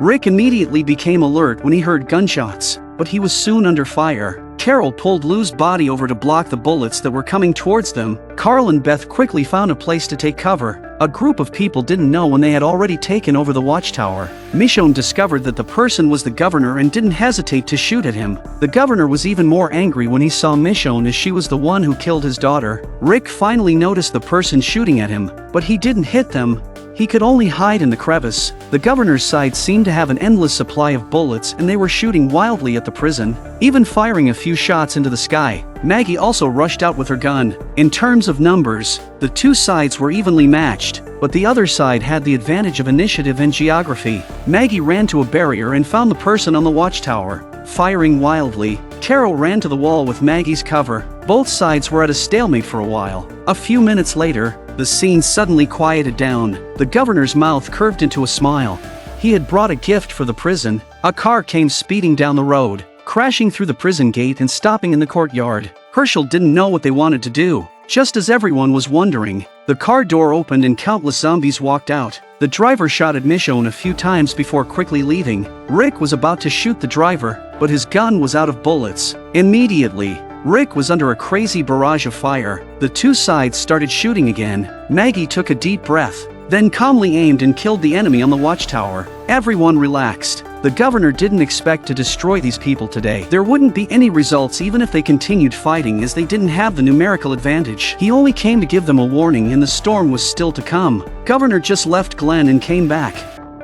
Rick immediately became alert when he heard gunshots, but he was soon under fire. Carol pulled Lou's body over to block the bullets that were coming towards them. Carl and Beth quickly found a place to take cover. A group of people didn't know when they had already taken over the watchtower. Michonne discovered that the person was the governor and didn't hesitate to shoot at him. The governor was even more angry when he saw Michonne, as she was the one who killed his daughter. Rick finally noticed the person shooting at him, but he didn't hit them. He could only hide in the crevice. The governor's side seemed to have an endless supply of bullets, and they were shooting wildly at the prison, even firing a few shots into the sky. Maggie also rushed out with her gun. In terms of numbers, the two sides were evenly matched, but the other side had the advantage of initiative and geography. Maggie ran to a barrier and found the person on the watchtower, firing wildly. Carol ran to the wall with Maggie's cover. Both sides were at a stalemate for a while. A few minutes later, the scene suddenly quieted down. The governor's mouth curved into a smile. He had brought a gift for the prison. A car came speeding down the road, crashing through the prison gate and stopping in the courtyard. Herschel didn't know what they wanted to do. Just as everyone was wondering, the car door opened and countless zombies walked out. The driver shot at Michonne a few times before quickly leaving. Rick was about to shoot the driver, but his gun was out of bullets. Immediately, Rick was under a crazy barrage of fire. The two sides started shooting again. Maggie took a deep breath, then calmly aimed and killed the enemy on the watchtower. Everyone relaxed. The governor didn't expect to destroy these people today. There wouldn't be any results even if they continued fighting, as they didn't have the numerical advantage. He only came to give them a warning, and the storm was still to come. Governor just left Glenn and came back.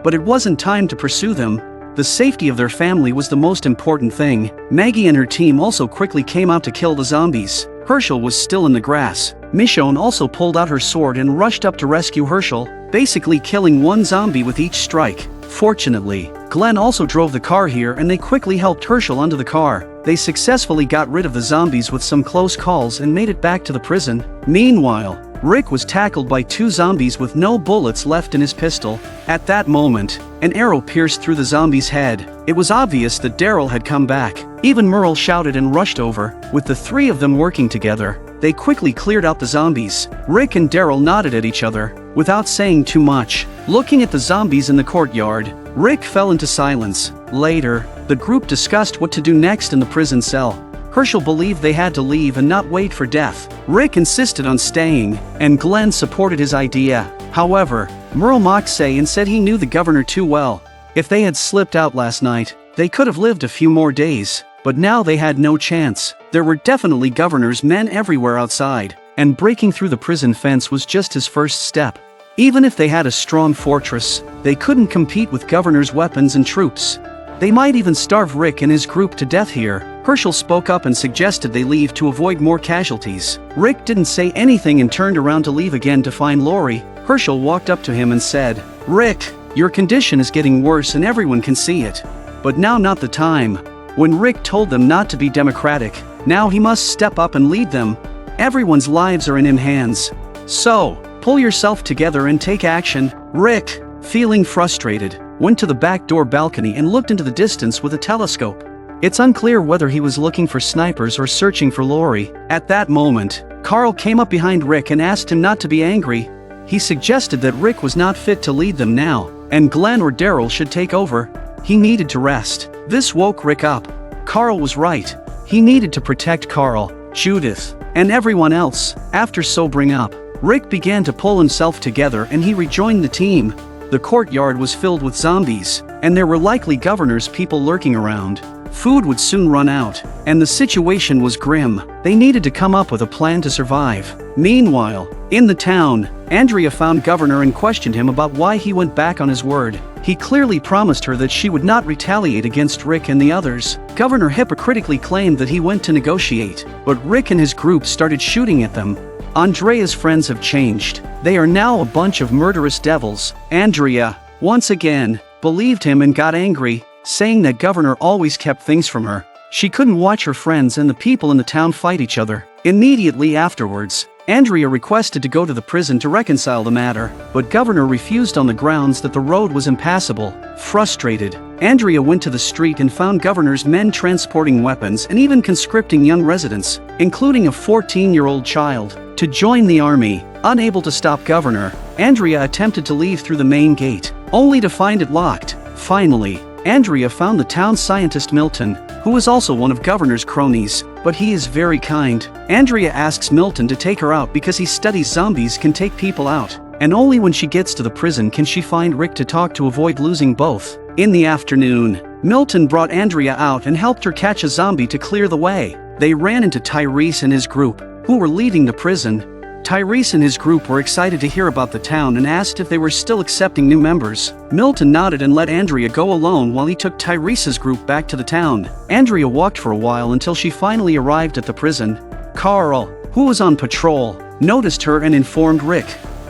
But it wasn't time to pursue them. The safety of their family was the most important thing. Maggie and her team also quickly came out to kill the zombies. Herschel was still in the grass. Michonne also pulled out her sword and rushed up to rescue Herschel, basically killing one zombie with each strike. Fortunately, Glenn also drove the car here, and they quickly helped Herschel onto the car. They successfully got rid of the zombies with some close calls and made it back to the prison. Meanwhile, Rick was tackled by two zombies with no bullets left in his pistol. At that moment, an arrow pierced through the zombie's head. It was obvious that Daryl had come back. Even Merle shouted and rushed over. With the three of them working together, they quickly cleared out the zombies. Rick and Daryl nodded at each other, without saying too much. Looking at the zombies in the courtyard, Rick fell into silence. Later, the group discussed what to do next in the prison cell. Herschel believed they had to leave and not wait for death. Rick insisted on staying, and Glenn supported his idea. However, Merle mocked Say and said he knew the governor too well. If they had slipped out last night, they could have lived a few more days. But now they had no chance. There were definitely governor's men everywhere outside, and breaking through the prison fence was just his first step. Even if they had a strong fortress, they couldn't compete with governor's weapons and troops. They might even starve Rick and his group to death here. Herschel spoke up and suggested they leave to avoid more casualties. Rick didn't say anything and turned around to leave again to find Lori. Herschel walked up to him and said, "Rick, your condition is getting worse and everyone can see it. But now not the time." When Rick told them not to be democratic, now he must step up and lead them. Everyone's lives are in his hands. So, pull yourself together and take action. Rick, feeling frustrated, went to the back door balcony and looked into the distance with a telescope. It's unclear whether he was looking for snipers or searching for Lori. At that moment, Carl came up behind Rick and asked him not to be angry. He suggested that Rick was not fit to lead them now, and Glenn or Daryl should take over. He needed to rest. This woke Rick up. Carl was right. He needed to protect Carl, Judith, and everyone else. After sobering up, Rick began to pull himself together and he rejoined the team. The courtyard was filled with zombies, and there were likely governor's people lurking around. Food would soon run out, and the situation was grim. They needed to come up with a plan to survive. Meanwhile, in the town, Andrea found Governor and questioned him about why he went back on his word. He clearly promised her that she would not retaliate against Rick and the others. Governor hypocritically claimed that he went to negotiate, but Rick and his group started shooting at them. Andrea's friends have changed. They are now a bunch of murderous devils. Andrea, once again, believed him and got angry, saying that Governor always kept things from her. She couldn't watch her friends and the people in the town fight each other. Immediately afterwards, Andrea requested to go to the prison to reconcile the matter, but Governor refused on the grounds that the road was impassable. Frustrated, Andrea went to the street and found Governor's men transporting weapons and even conscripting young residents, including a 14-year-old child, to join the army. Unable to stop Governor, Andrea attempted to leave through the main gate, only to find it locked. Finally, Andrea found the town scientist Milton, who was also one of Governor's cronies, but he is very kind. Andrea asks Milton to take her out because he studies zombies can take people out, and only when she gets to the prison can she find Rick to talk to avoid losing both. In the afternoon, Milton brought Andrea out and helped her catch a zombie to clear the way. They ran into Tyrese and his group, who were leaving the prison. Tyrese and his group were excited to hear about the town and asked if they were still accepting new members. Milton nodded and let Andrea go alone while he took Tyrese's group back to the town. Andrea walked for a while until she finally arrived at the prison. Carl, who was on patrol, noticed her and informed Rick.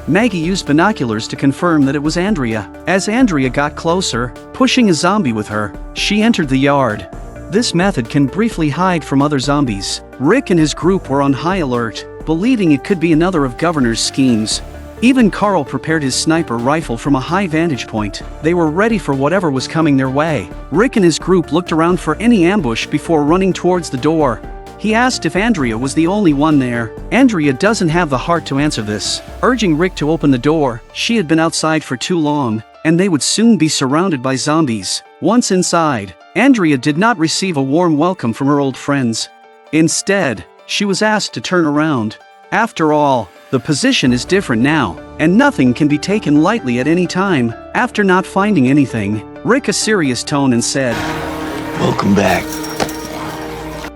Maggie used binoculars to confirm that it was Andrea. As Andrea got closer, pushing a zombie with her, she entered the yard. This method can briefly hide from other zombies. Rick and his group were on high alert, believing it could be another of Governor's schemes. Even Carl prepared his sniper rifle from a high vantage point. They were ready for whatever was coming their way. Rick and his group looked around for any ambush before running towards the door. He asked if Andrea was the only one there. Andrea doesn't have the heart to answer this, urging Rick to open the door. She had been outside for too long, and they would soon be surrounded by zombies. Once inside, Andrea did not receive a warm welcome from her old friends. Instead, she was asked to turn around. After all, the position is different now, and nothing can be taken lightly at any time. After not finding anything, Rick a serious tone and said, "Welcome back."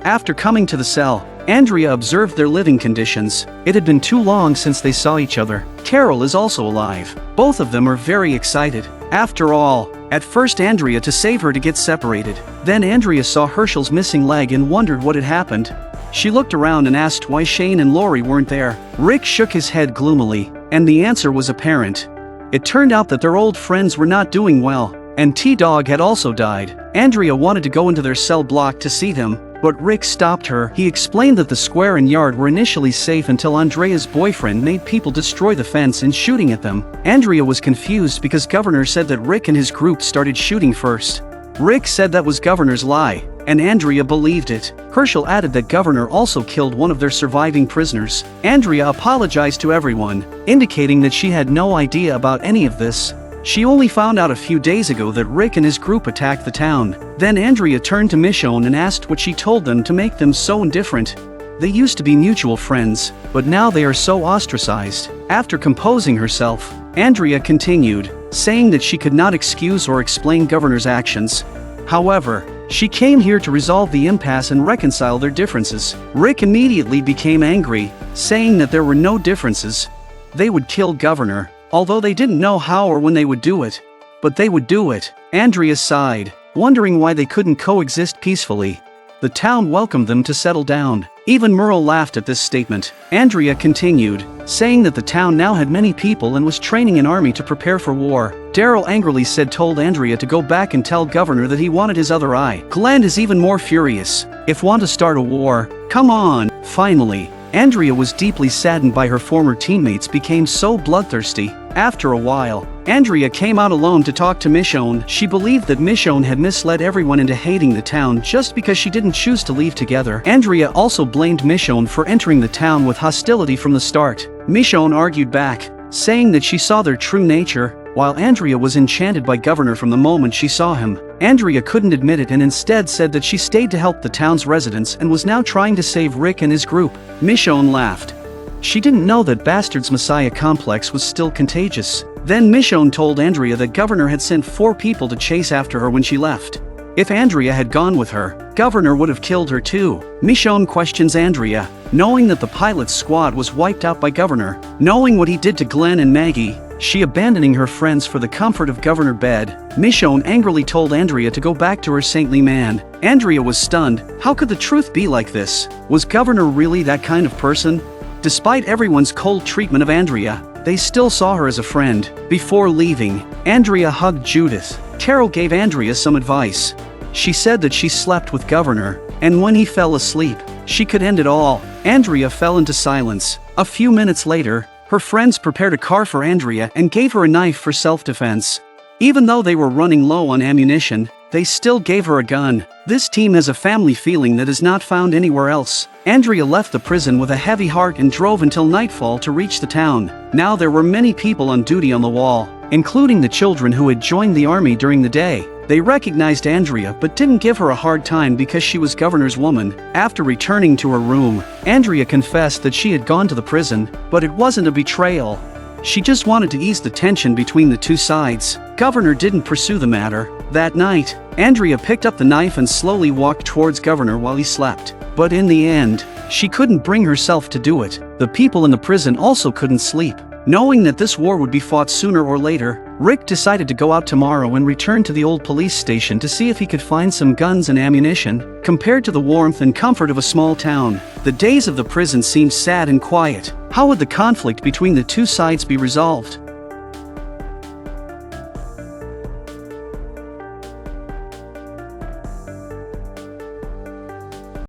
After coming to the cell, Andrea observed their living conditions. It had been too long since they saw each other. Carol is also alive. Both of them are very excited. After all, at first Andrea to save her to get separated. Then Andrea saw Herschel's missing leg and wondered what had happened. She looked around and asked why Shane and Lori weren't there. Rick shook his head gloomily, and the answer was apparent. It turned out that their old friends were not doing well, and T-Dog had also died. Andrea wanted to go into their cell block to see them, but Rick stopped her. He explained that the square and yard were initially safe until Andrea's boyfriend made people destroy the fence and shooting at them. Andrea was confused because Governor said that Rick and his group started shooting first. Rick said that was Governor's lie, and Andrea believed it. Herschel added that Governor also killed one of their surviving prisoners. Andrea apologized to everyone, indicating that she had no idea about any of this. She only found out a few days ago that Rick and his group attacked the town. Then Andrea turned to Michonne and asked what she told them to make them so indifferent. They used to be mutual friends, but now they are so ostracized. After composing herself, Andrea continued, saying that she could not excuse or explain Governor's actions. However, she came here to resolve the impasse and reconcile their differences. Rick immediately became angry, saying that there were no differences. They would kill Governor, although they didn't know how or when they would do it. But they would do it. Andrea sighed, wondering why they couldn't coexist peacefully. The town welcomed them to settle down. Even Merle laughed at this statement. Andrea continued, saying that the town now had many people and was training an army to prepare for war. Daryl angrily told Andrea to go back and tell Governor that he wanted his other eye. Glenn is even more furious. If want to start a war, come on. Finally, Andrea was deeply saddened by her former teammates became so bloodthirsty. After a while, Andrea came out alone to talk to Michonne. She believed that Michonne had misled everyone into hating the town just because she didn't choose to leave together. Andrea also blamed Michonne for entering the town with hostility from the start. Michonne argued back, saying that she saw their true nature, while Andrea was enchanted by Governor from the moment she saw him. Andrea couldn't admit it and instead said that she stayed to help the town's residents and was now trying to save Rick and his group. Michonne laughed. She didn't know that Bastard's Messiah complex was still contagious. Then Michonne told Andrea that Governor had sent 4 people to chase after her when she left. If Andrea had gone with her, Governor would have killed her too. Michonne questions Andrea, knowing that the pilot's squad was wiped out by Governor. Knowing what he did to Glenn and Maggie, she abandoning her friends for the comfort of Governor bed. Michonne angrily told Andrea to go back to her saintly man. Andrea was stunned. How could the truth be like this? Was Governor really that kind of person? Despite everyone's cold treatment of Andrea, they still saw her as a friend. Before leaving, Andrea hugged Judith. Carol gave Andrea some advice. She said that she slept with Governor, and when he fell asleep, she could end it all. Andrea fell into silence. A few minutes later, her friends prepared a car for Andrea and gave her a knife for self-defense. Even though they were running low on ammunition, they still gave her a gun. This team has a family feeling that is not found anywhere else. Andrea left the prison with a heavy heart and drove until nightfall to reach the town. Now there were many people on duty on the wall. including the children who had joined the army during the day. They recognized Andrea but didn't give her a hard time because she was governor's woman. After returning to her room, Andrea confessed that she had gone to the prison, but it wasn't a betrayal. She just wanted to ease the tension between the two sides. Governor didn't pursue the matter. That night, Andrea picked up the knife and slowly walked towards Governor while he slept. But in the end, she couldn't bring herself to do it. The people in the prison also couldn't sleep. Knowing that this war would be fought sooner or later, Rick decided to go out tomorrow and return to the old police station to see if he could find some guns and ammunition. Compared to the warmth and comfort of a small town, the days of the prison seemed sad and quiet. How would the conflict between the two sides be resolved?